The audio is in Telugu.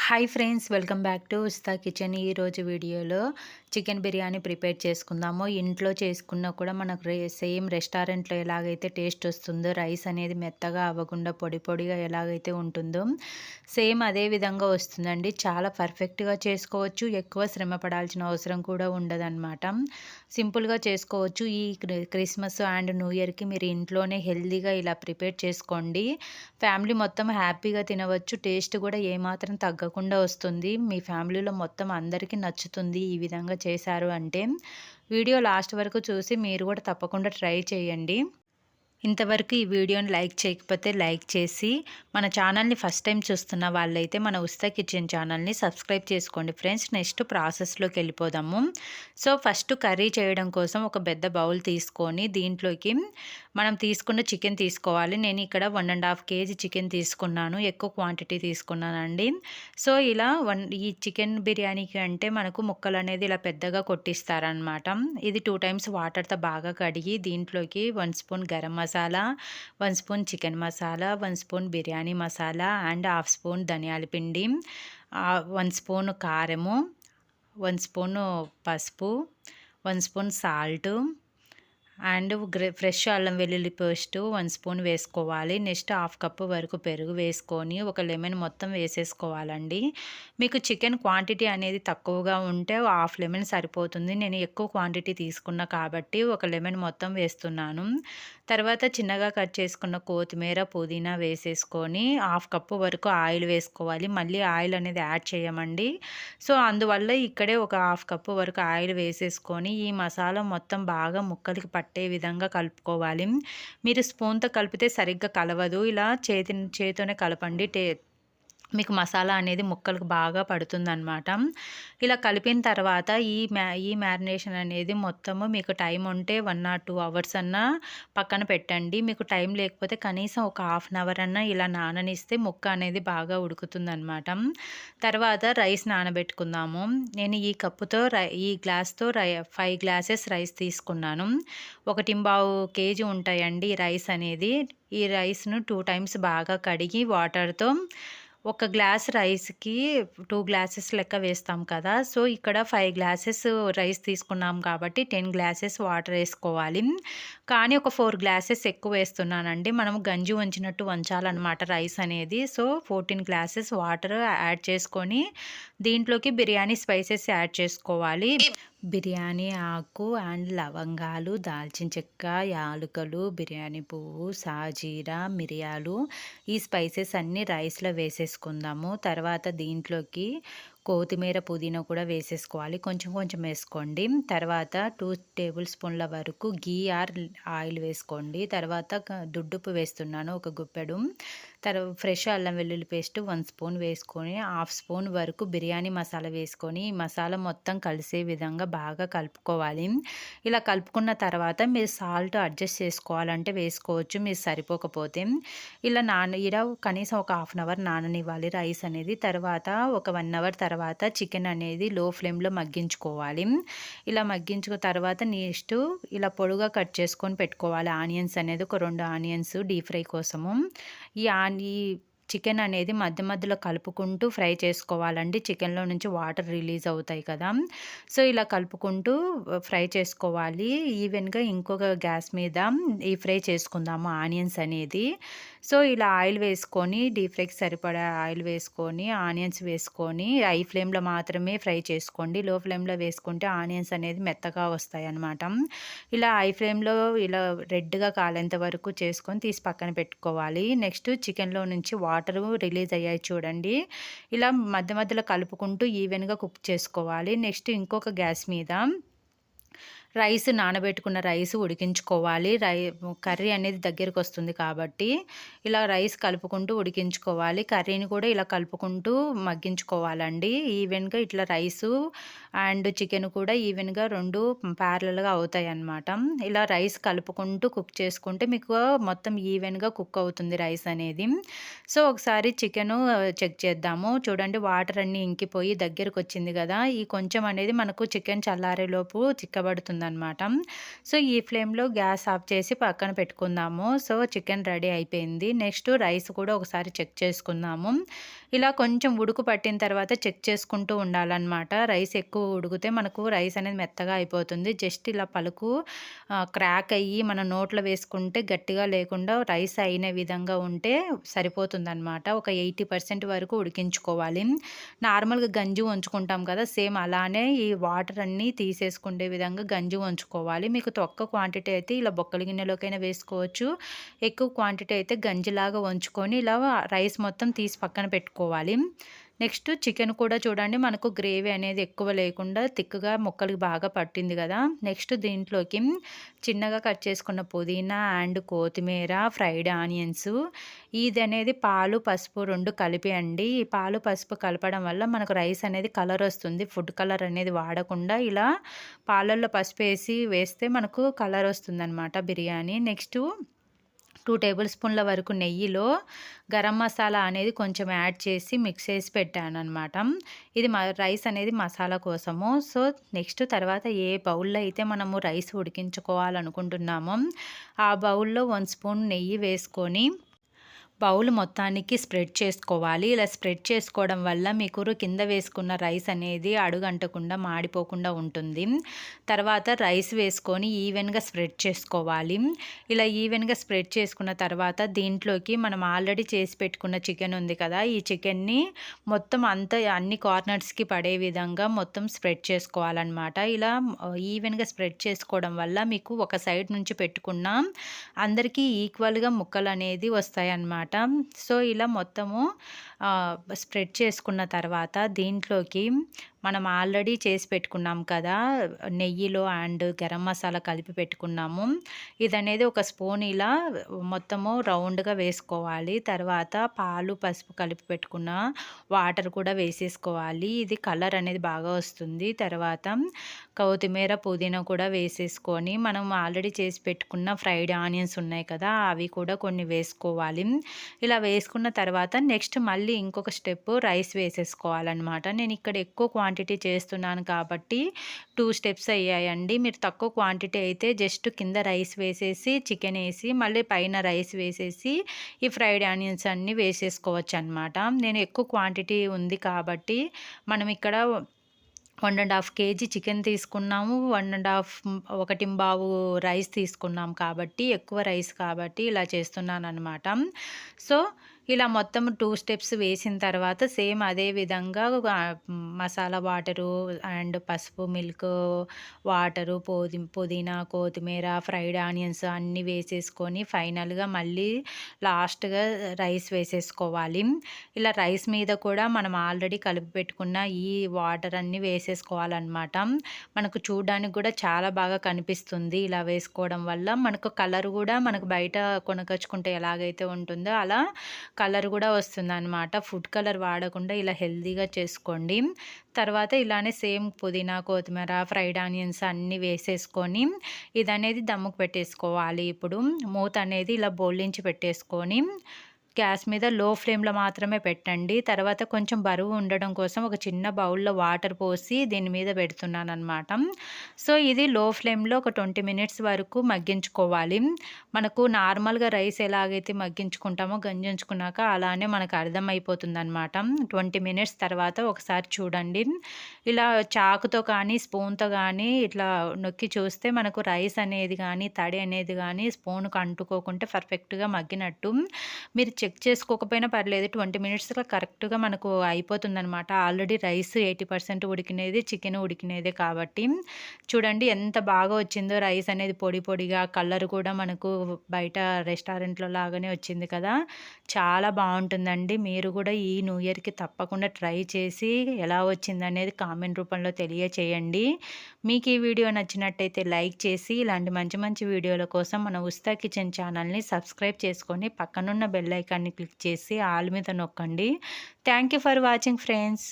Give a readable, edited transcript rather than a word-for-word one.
Hi friends, welcome back to ఉస్తా kitchen. ఈరోజు వీడియోలో చికెన్ బిర్యానీ ప్రిపేర్ చేసుకుందాము. ఇంట్లో చేసుకున్నా కూడా మనకు సేమ్ రెస్టారెంట్లో ఎలాగైతే టేస్ట్ వస్తుందో, రైస్ అనేది మెత్తగా అవ్వకుండా పొడి పొడిగా ఎలాగైతే ఉంటుందో సేమ్ అదే విధంగా వస్తుందండి. చాలా పర్ఫెక్ట్గా చేసుకోవచ్చు. ఎక్కువ శ్రమ పడాల్సిన అవసరం కూడా ఉండదన్నమాట. సింపుల్గా చేసుకోవచ్చు. ఈ క్రిస్మస్ అండ్ న్యూ ఇయర్కి మీరు ఇంట్లోనే హెల్తీగా ఇలా ప్రిపేర్ చేసుకోండి. ఫ్యామిలీ మొత్తం హ్యాపీగా తినవచ్చు. టేస్ట్ కూడా ఏమాత్రం తగ్గకుండా వస్తుంది. మీ ఫ్యామిలీలో మొత్తం అందరికీ నచ్చుతుంది ఈ విధంగా చేశారు అంటే. వీడియో లాస్ట్ వరకు చూసి మీరు కూడా తప్పకుండా ట్రై చేయండి. ఇంతవరకు ఈ వీడియోని లైక్ చేయకపోతే లైక్ చేసి, మన ఛానల్ని ఫస్ట్ టైం చూస్తున్న వాళ్ళైతే మన ఉస్తా కిచెన్ ఛానల్ని సబ్స్క్రైబ్ చేసుకోండి ఫ్రెండ్స్. నెక్స్ట్ ప్రాసెస్లోకి వెళ్ళిపోదాము. సో ఫస్ట్ కర్రీ చేయడం కోసం ఒక పెద్ద బౌల్ తీసుకొని దీంట్లోకి మనం తీసుకున్న చికెన్ తీసుకోవాలి. నేను ఇక్కడ 1.5 కేజీ చికెన్ తీసుకున్నాను. ఎక్కువ క్వాంటిటీ తీసుకున్నానండి. సో ఇలా ఈ చికెన్ బిర్యానీకి అంటే మనకు ముక్కలు అనేది ఇలా పెద్దగా కొట్టిస్తారనమాట. ఇది 2 టైమ్స్ వాటర్తో బాగా కడిగి దీంట్లోకి 1 spoon garam masala, 1 spoon chicken masala, 1 spoon biryani masala and half spoon ధనియాల పిండి, 1 స్పూన్ కారము, 1 స్పూన్ పసుపు, 1 స్పూన్ సాల్ట్ అండ్ ఫ్రెష్ అల్లం వెల్లుల్లి పేస్ట్ 1 స్పూన్ వేసుకోవాలి. నెక్స్ట్ హాఫ్ కప్పు వరకు పెరుగు వేసుకొని ఒక లెమన్ మొత్తం వేసేసుకోవాలండి. మీకు చికెన్ క్వాంటిటీ అనేది తక్కువగా ఉంటే హాఫ్ లెమన్ సరిపోతుంది. నేను ఎక్కువ క్వాంటిటీ తీసుకున్నా కాబట్టి ఒక లెమన్ మొత్తం వేస్తున్నాను. తర్వాత చిన్నగా కట్ చేసుకున్న కొత్తిమీర, పుదీనా వేసేసుకొని హాఫ్ కప్పు వరకు ఆయిల్ వేసుకోవాలి. మళ్ళీ ఆయిల్ అనేది యాడ్ చేయమండి. సో అందువల్ల ఇక్కడే ఒక హాఫ్ కప్పు వరకు ఆయిల్ వేసేసుకొని ఈ మసాలా మొత్తం బాగా ముక్కలకి పట్టే విధంగా కలుపుకోవాలి. మీరు స్పూన్తో కలిపితే సరిగ్గా కలవదు. ఇలా చేతితోనే కలపండి. మీకు మసాలా అనేది ముక్కలకు బాగా పడుతుందన్నమాట. ఇలా కలిపిన తర్వాత ఈ మ్యారినేషన్ అనేది మొత్తము మీకు టైం ఉంటే 1 or 2 అవర్స్ అన్నా పక్కన పెట్టండి. మీకు టైం లేకపోతే కనీసం ఒక హాఫ్ అన్ అవర్ అన్నా ఇలా నాననిస్తే ముక్క అనేది బాగా ఉడుకుతుందన్నమాట. తర్వాత రైస్ నానబెట్టుకుందాము. నేను ఈ కప్పుతో ఈ గ్లాస్తో 5 గ్లాసెస్ రైస్ తీసుకున్నాను. 1.25 కేజీ ఉంటాయండి ఈ రైస్ అనేది. ఈ రైస్ను 2 టైమ్స్ బాగా కడిగి వాటర్తో, ఒక గ్లాస్ రైస్కి 2 గ్లాసెస్ లెక్క వేస్తాం కదా. సో ఇక్కడ 5 గ్లాసెస్ రైస్ తీసుకున్నాం కాబట్టి 10 గ్లాసెస్ వాటర్ వేసుకోవాలి. కానీ ఒక 4 గ్లాసెస్ ఎక్కువ వేస్తున్నానండి. మనం గంజి వంచినట్టు వంచాలన్నమాట రైస్ అనేది. సో 14 గ్లాసెస్ వాటర్ యాడ్ చేసుకొని దీంట్లోకి బిర్యానీ స్పైసెస్ యాడ్ చేసుకోవాలి. బిర్యానీ ఆకు అండ్ లవంగాలు, దాల్చిన చెక్క, యాలకులు, బిర్యానీ పువ్వు, సాజీరా, మిరియాలు, ఈ స్పైసెస్ అన్నీ రైస్లో వేసేసుకుందాము. తర్వాత దీంట్లోకి కొత్తిమీర, పుదీనా కూడా వేసేసుకోవాలి. కొంచెం కొంచెం వేసుకోండి. తర్వాత 2 టేబుల్ స్పూన్ల వరకు గీ ఆర్ ఆయిల్ వేసుకోండి. తర్వాత దుడ్డుప్పు వేస్తున్నాను ఒక గుప్పెడు. ఫ్రెష్ అల్లం వెల్లుల్లి పేస్ట్ 1 స్పూన్ వేసుకొని హాఫ్ స్పూన్ వరకు బిర్యానీ మసాలా వేసుకొని ఈ మసాలా మొత్తం కలిసే విధంగా బాగా కలుపుకోవాలి. ఇలా కలుపుకున్న తర్వాత మీరు సాల్ట్ అడ్జస్ట్ చేసుకోవాలంటే వేసుకోవచ్చు, మీరు సరిపోకపోతే. ఇలా కనీసం ఒక హాఫ్ అన్ అవర్ నాననివ్వాలి రైస్ అనేది. తర్వాత ఒక 1 అవర్ తర్వాత చికెన్ అనేది లో ఫ్లేమ్లో మగ్గించుకోవాలి. ఇలా మగ్గించుకున్న తర్వాత నెక్స్ట్ ఇలా పొడుగా కట్ చేసుకొని పెట్టుకోవాలి ఆనియన్స్ అనేది. ఒక 2 ఆనియన్స్ డీప్ ఫ్రై కోసము. ఈ చికెన్ అనేది మధ్య మధ్యలో కలుపుకుంటూ ఫ్రై చేసుకోవాలండి. చికెన్లో నుంచి వాటర్ రిలీజ్ అవుతాయి కదా. సో ఇలా కలుపుకుంటూ ఫ్రై చేసుకోవాలి ఈవెన్గా. ఇంకొక గ్యాస్ మీద ఈ ఫ్రై చేసుకుందాము ఆనియన్స్ అనేది. సో ఇలా ఆయిల్ వేసుకొని డీప్ ఫ్రైకి సరిపడా ఆయిల్ వేసుకొని ఆనియన్స్ వేసుకొని హై ఫ్లేమ్లో మాత్రమే ఫ్రై చేసుకోండి. లో ఫ్లేమ్లో వేసుకుంటే ఆనియన్స్ అనేది మెత్తగా వస్తాయి అన్నమాట. ఇలా హై ఫ్లేమ్లో ఇలా రెడ్గా కాలేంత వరకు చేసుకొని తీసి పక్కన పెట్టుకోవాలి. నెక్స్ట్ చికెన్లో నుంచి వాటర్ రిలీజ్ అయ్యాయి చూడండి. ఇలా మధ్య మధ్యలో కలుపుకుంటూ ఈవెన్గా కుక్ చేసుకోవాలి. నెక్స్ట్ ఇంకొక గ్యాస్ మీద నానబెట్టుకున్న రైస్ ఉడికించుకోవాలి. కర్రీ అనేది దగ్గరికి వస్తుంది కాబట్టి ఇలా రైస్ కలుపుకుంటూ ఉడికించుకోవాలి. కర్రీని కూడా ఇలా కలుపుకుంటూ మగ్గించుకోవాలండి. ఈవెన్గా ఇట్లా రైసు అండ్ చికెన్ కూడా ఈవెన్గా 2 ప్యారలల్గా అవుతాయి అన్నమాట. ఇలా రైస్ కలుపుకుంటూ కుక్ చేసుకుంటే మీకు మొత్తం ఈవెన్గా కుక్ అవుతుంది రైస్ అనేది. సో ఒకసారి చికెను చెక్ చేద్దాము. చూడండి వాటర్ అన్నీ ఇంకిపోయి దగ్గరకు వచ్చింది కదా. ఈ కొంచెం అనేది మనకు చికెన్ చల్లారేలోపు చిక్కబడుతుంది అవుతుందనమాట. సో ఈ ఫ్లేమ్లో గ్యాస్ ఆఫ్ చేసి పక్కన పెట్టుకుందాము. సో చికెన్ రెడీ అయిపోయింది. నెక్స్ట్ రైస్ కూడా ఒకసారి చెక్ చేసుకుందాము. ఇలా కొంచెం ఉడుకు పట్టిన తర్వాత చెక్ చేసుకుంటూ ఉండాలన్నమాట. రైస్ ఎక్కువ ఉడికితే మనకు రైస్ అనేది మెత్తగా అయిపోతుంది. జస్ట్ ఇలా పలుకు క్రాక్ అయ్యి మన నోట్లో వేసుకుంటే గట్టిగా లేకుండా రైస్ అయిన విధంగా ఉంటే సరిపోతుందన్నమాట. ఒక 80% వరకు ఉడికించుకోవాలి. నార్మల్గా గంజి వంచుకుంటాం కదా, సేమ్ అలానే ఈ వాటర్ అన్నీ తీసేసుకునే విధంగా గంజి వంచుకోవాలి. మీకు తక్కువ క్వాంటిటీ అయితే ఇలా బొక్కల గిన్నెలోకైనా వేసుకోవచ్చు. ఎక్కువ క్వాంటిటీ అయితే గంజిలాగా వంచుకొని ఇలా రైస్ మొత్తం తీసి పక్కన పెట్టుకోవాలి. నెక్స్ట్ చికెన్ కూడా చూడండి, మనకు గ్రేవీ అనేది ఎక్కువ లేకుండా థిక్‌గా ముక్కలకి బాగా పట్టింది కదా. నెక్స్ట్ దీంట్లోకి చిన్నగా కట్ చేసుకున్న పుదీనా అండ్ కొత్తిమీర, ఫ్రైడ్ ఆనియన్స్, ఇది అనేది పాలు, పసుపు 2 కలిపి అండి. ఈ పాలు, పసుపు కలపడం వల్ల మనకు రైస్ అనేది కలర్ వస్తుంది. ఫుడ్ కలర్ అనేది వాడకుండా ఇలా పాలల్లో పసుపు వేస్తే మనకు కలర్ వస్తుందన్నమాట బిర్యానీ. నెక్స్ట్ 2 టేబుల్ స్పూన్ల వరకు నెయ్యిలో గరం మసాలా అనేది కొంచెం యాడ్ చేసి మిక్స్ చేసి పెట్టాననమాట. ఇది రైస్ అనేది మసాలా కోసము. సో నెక్స్ట్ తర్వాత ఏ బౌల్‌లో అయితే మనము రైస్ ఉడికించుకోవాలనుకుంటున్నామో ఆ బౌల్‌లో 1 స్పూన్ నెయ్యి వేసుకొని బౌల్ మొత్తానికి స్ప్రెడ్ చేసుకోవాలి. ఇలా స్ప్రెడ్ చేసుకోవడం వల్ల మీకు కింద వేసుకున్న రైస్ అనేది అడుగంటకుండా మాడిపోకుండా ఉంటుంది. తర్వాత రైస్ వేసుకొని ఈవెన్‌గా స్ప్రెడ్ చేసుకోవాలి. ఇలా ఈవెన్‌గా స్ప్రెడ్ చేసుకున్న తర్వాత దీంట్లోకి మనం ఆల్రెడీ చేసి పెట్టుకున్న చికెన్ ఉంది కదా, ఈ చికెన్ని మొత్తం అంతా అన్ని కార్నర్స్‌కి పడే విధంగా మొత్తం స్ప్రెడ్ చేసుకోవాలన్నమాట. ఇలా ఈవెన్‌గా స్ప్రెడ్ చేసుకోవడం వల్ల మీకు ఒక సైడ్ నుంచి పెట్టుకున్న అందరికీ ఈక్వల్‌గా ముక్కలు అనేది వస్తాయన్నమాట. సో ఇలా మొత్తము స్ప్రెడ్ చేసుకున్న తర్వాత దీంట్లోకి మనం ఆల్రెడీ చేసి పెట్టుకున్నాం కదా, నెయ్యిలో అండ్ గరం మసాలా కలిపి పెట్టుకున్నాము. ఇదనేది ఒక స్పూన్ ఇలా మొత్తము రౌండ్గా వేసుకోవాలి. తర్వాత పాలు, పసుపు కలిపి పెట్టుకున్న వాటర్ కూడా వేసేసుకోవాలి. ఇది కలర్ అనేది బాగా వస్తుంది. తర్వాత కొత్తిమీర, పుదీనా కూడా వేసేసుకొని మనం ఆల్రెడీ చేసి పెట్టుకున్న ఫ్రైడ్ ఆనియన్స్ ఉన్నాయి కదా, అవి కూడా కొన్ని వేసుకోవాలి. ఇలా వేసుకున్న తర్వాత నెక్స్ట్ మళ్ళీ ఇంకొక స్టెప్ రైస్ వేసేసుకోవాలన్నమాట. నేను ఇక్కడ ఎక్కువ క్వాంటిటీ చేస్తున్నాను కాబట్టి 2 స్టెప్స్ అయ్యాయండి. మీరు తక్కువ క్వాంటిటీ అయితే జస్ట్ కింద రైస్ వేసేసి చికెన్ వేసి మళ్ళీ పైన రైస్ వేసేసి ఈ ఫ్రైడ్ ఆనియన్స్ అన్నీ వేసేసుకోవచ్చు అనమాట. నేను ఎక్కువ క్వాంటిటీ ఉంది కాబట్టి మనం ఇక్కడ 1½ కేజీ చికెన్ తీసుకున్నాము. 1½ రైస్ తీసుకున్నాం కాబట్టి ఎక్కువ రైస్ కాబట్టి ఇలా చేస్తున్నానన్నమాట. సో ఇలా మొత్తం 2 స్టెప్స్ వేసిన తర్వాత సేమ్ అదే విధంగా మసాలా వాటరు అండ్ పసుపు, మిల్క్, వాటరు, పుదీనా, కొత్తిమీర, ఫ్రైడ్ ఆనియన్స్ అన్నీ వేసేసుకొని ఫైనల్గా మళ్ళీ లాస్ట్గా రైస్ వేసేసుకోవాలి. ఇలా రైస్ మీద కూడా మనం ఆల్రెడీ కలిపి పెట్టుకున్న ఈ వాటర్ అన్నీ వేసేసుకోవాలన్నమాట. మనకు చూడడానికి కూడా చాలా బాగా కనిపిస్తుంది ఇలా వేసుకోవడం వల్ల. మనకు కలర్ కూడా మనకు బయట కొనుకొచ్చుకుంటే ఎలాగైతే ఉంటుందో అలా కలర్ కూడా వస్తుందన్నమాట. ఫుడ్ కలర్ వాడకుండా ఇలా హెల్తీగా చేసుకోండి. తర్వాత ఇలానే సేమ్ పుదీనా, కొత్తిమీర, ఫ్రైడ్ ఆనియన్స్ అన్నీ వేసేసుకొని ఇదనేది దమ్ముకు పెట్టేసుకోవాలి. ఇప్పుడు మూత అనేది ఇలా బోర్లించి పెట్టేసుకొని గ్యాస్ మీద లో ఫ్లేమ్లో మాత్రమే పెట్టండి. తర్వాత కొంచెం బరువు ఉండడం కోసం ఒక చిన్న బౌల్లో వాటర్ పోసి దీని మీద పెడుతున్నానమాట. సో ఇది లో ఫ్లేమ్లో ఒక 20 మినిట్స్ వరకు మగ్గించుకోవాలి. మనకు నార్మల్గా రైస్ ఎలాగైతే మగ్గించుకుంటామో గంజించుకున్నాక అలానే మనకు అర్థమైపోతుందన్నమాట. 20 మినిట్స్ తర్వాత ఒకసారి చూడండి. ఇలా చాకుతో కానీ స్పూన్తో కానీ ఇట్లా నొక్కి చూస్తే మనకు రైస్ అనేది కానీ తడి అనేది కానీ స్పూన్కి అంటుకోకుంటే పర్ఫెక్ట్గా మగ్గినట్టు. మీరు చెక్ చేసుకోకపోయినా పర్లేదు, 20 మినిట్స్‌లో కరెక్ట్‌గా మనకు అయిపోతుందనమాట. ఆల్రెడీ రైస్ 80% ఉడికినది, చికెన్ ఉడికినదే కాబట్టి. చూడండి ఎంత బాగా వచ్చిందో రైస్ అనేది పొడి పొడిగా, కలర్ కూడా మనకు బయట రెస్టారెంట్‌లో లాగానే వచ్చింది కదా. చాలా బాగుంటుందండి. మీరు కూడా ఈ న్యూ ఇయర్‌కి తప్పకుండా ట్రై చేసి ఎలా వచ్చిందనేది కామెంట్ రూపంలో తెలియచేయండి. మీకు ఈ వీడియో నచ్చినట్టయితే లైక్ చేసి ఇలాంటి మంచి మంచి వీడియోల కోసం మన ఉస్తా కిచెన్ ఛానల్ని సబ్స్క్రైబ్ చేసుకొని పక్కనున్న బెల్ ఐకాన్ని క్లిక్ చేసి ఆల్ మీద నొక్కండి. Thank you for watching friends.